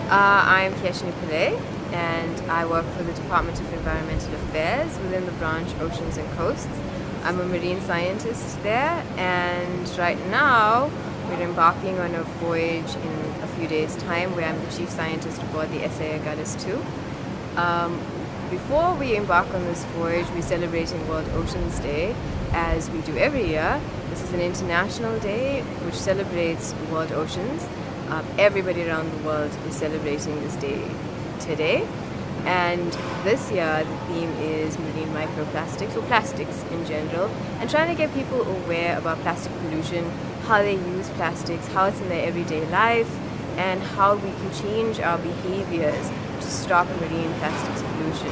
I'm Keshni Pillay, and I work for the Department of Environmental Affairs within the branch Oceans and Coasts. I'm a marine scientist there, and right now we're embarking on a voyage in a few days' time where I'm the chief scientist aboard the SA Augustus 2. Before we embark on this voyage, we're celebrating World Oceans Day, as we do every year. This is an international day which celebrates world oceans. Everybody around the world is celebrating this day today. And this year, the theme is marine microplastics, or plastics in general, and trying to get people aware about plastic pollution, how they use plastics, how it's in their everyday life, and how we can change our behaviors to stop marine plastics pollution.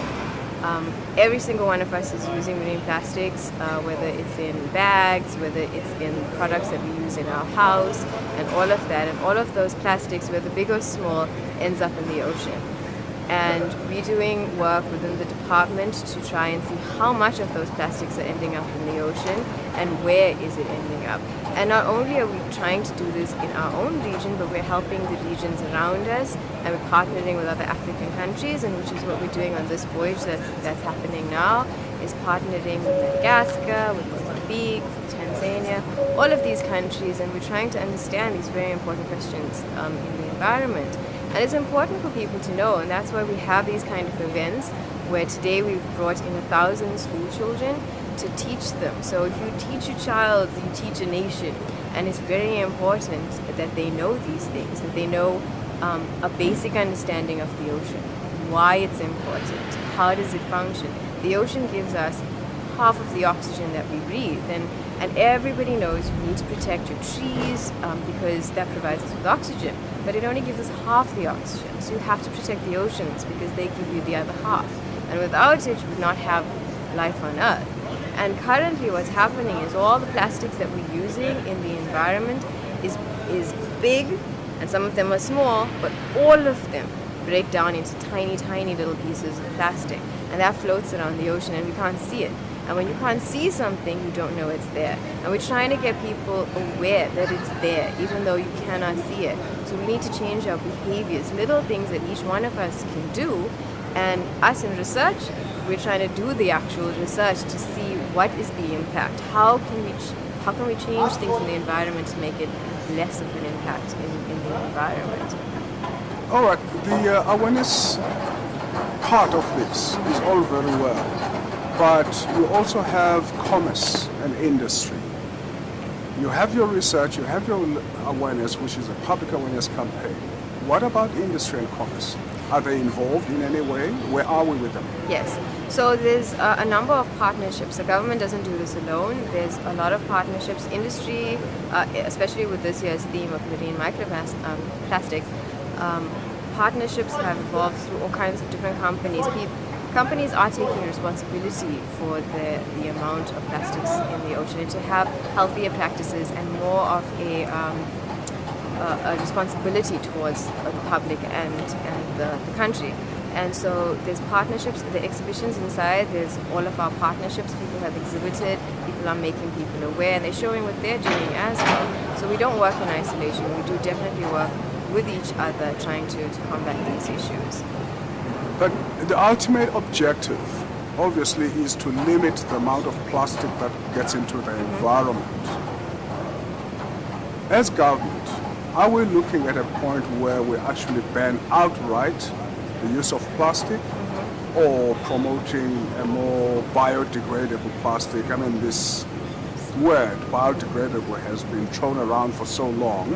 Every single one of us is using marine plastics, whether it's in bags, whether it's in products that we use in our house, and all of that. And all of those plastics, whether big or small, ends up in the ocean. And we're doing work within the department to try and see how much of those plastics are ending up in the ocean and where is it ending up. And not only are we trying to do this in our own region, but we're helping the regions around us, and we're partnering with other African countries, and which is what we're doing on this voyage that's happening now, is partnering with Madagascar, with Mozambique, with Tanzania, all of these countries, and we're trying to understand these very important questions in the environment. And it's important for people to know, and that's why we have these kind of events where today we've brought in 1,000 school children to teach them. So if you teach a child, you teach a nation. And it's very important that they know these things, that they know a basic understanding of the ocean, why it's important, how does it function. The ocean gives us half of the oxygen that we breathe, and everybody knows you need to protect your trees because that provides us with oxygen, but it only gives us half the oxygen, so you have to protect the oceans because they give you the other half, and without it you would not have life on Earth. And currently what's happening is all the plastics that we're using in the environment is big, and some of them are small, but all of them break down into tiny little pieces of plastic, and that floats around the ocean and we can't see it. And when you can't see something, you don't know it's there. And we're trying to get people aware that it's there, even though you cannot see it. So we need to change our behaviors, little things that each one of us can do. And us in research, we're trying to do the actual research to see what is the impact. How can we change things in the environment to make it less of an impact in the environment? All right, the awareness part of this is all very well. But you also have commerce and industry. You have your research, you have your awareness, which is a public awareness campaign. What about industry and commerce? Are they involved in any way? Where are we with them? Yes. So there's a number of partnerships. The government doesn't do this alone. There's a lot of partnerships. Industry, especially with this year's theme of marine microplastics, partnerships have evolved through all kinds of different companies. Companies are taking responsibility for the amount of plastics in the ocean, and to have healthier practices and more of a responsibility towards the public and the country. And so there's partnerships, the exhibitions inside, there's all of our partnerships. People have exhibited, people are making people aware, and they're showing what they're doing as well. So we don't work in isolation, we do definitely work with each other trying to combat these issues. But the ultimate objective, obviously, is to limit the amount of plastic that gets into the environment. As government, are we looking at a point where we actually ban outright the use of plastic, or promoting a more biodegradable plastic? I mean, this word, biodegradable, has been thrown around for so long.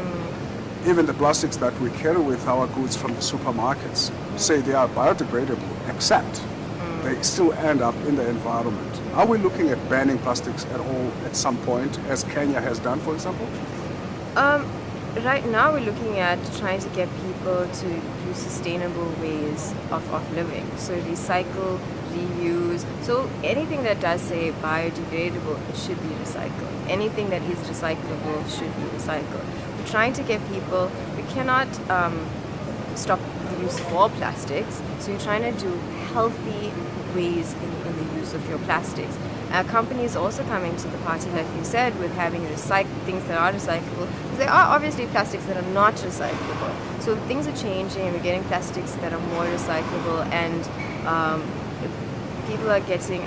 Even the plastics that we carry with our goods from the supermarkets say they are biodegradable, except they still end up in the environment. Are we looking at banning plastics at all at some point, as Kenya has done, for example? Right now we're looking at trying to get people to use sustainable ways of living. So recycle, reuse. So anything that does say biodegradable, it should be recycled. Anything that is recyclable should be recycled. We're trying to get people, we cannot stop the use of all plastics, so you're trying to do healthy ways in the use of your plastics. Companies also coming to the party, like you said, with having things that are recyclable. Because there are obviously plastics that are not recyclable. So things are changing, and we're getting plastics that are more recyclable, and people are getting,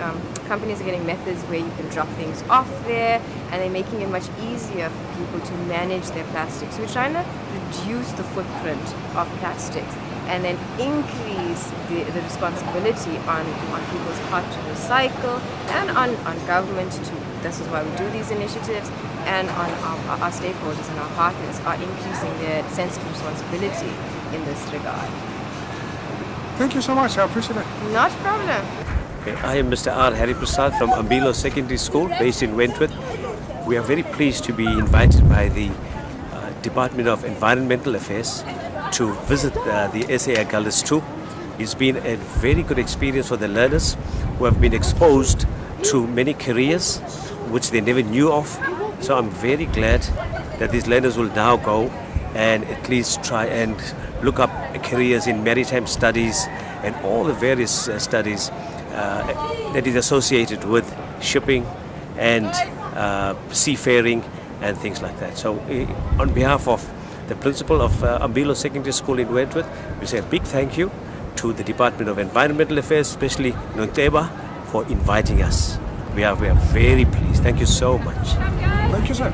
companies are getting methods where you can drop things off there, and they're making it much easier for people to manage their plastics. So we're trying to reduce the footprint of plastics and then increase the responsibility on people's part to recycle, and on government to, this is why we do these initiatives, and on our stakeholders and our partners are increasing their sense of responsibility in this regard. Thank you so much. I appreciate it. Not a problem. Okay, I am Mr. R. Hari Prasad from Ambilo Secondary School based in Wentworth. We are very pleased to be invited by the Department of Environmental Affairs to visit the SA Agulhas 2. It's been a very good experience for the learners who have been exposed to many careers which they never knew of. So I'm very glad that these learners will now go and at least try and look up careers in maritime studies and all the various studies that is associated with shipping and seafaring and things like that. So on behalf of the principal of Ambilo Secondary School in Wentworth, we say a big thank you to the Department of Environmental Affairs, especially Nonteba, for inviting us. We are very pleased. Thank you so much. Thank you, sir.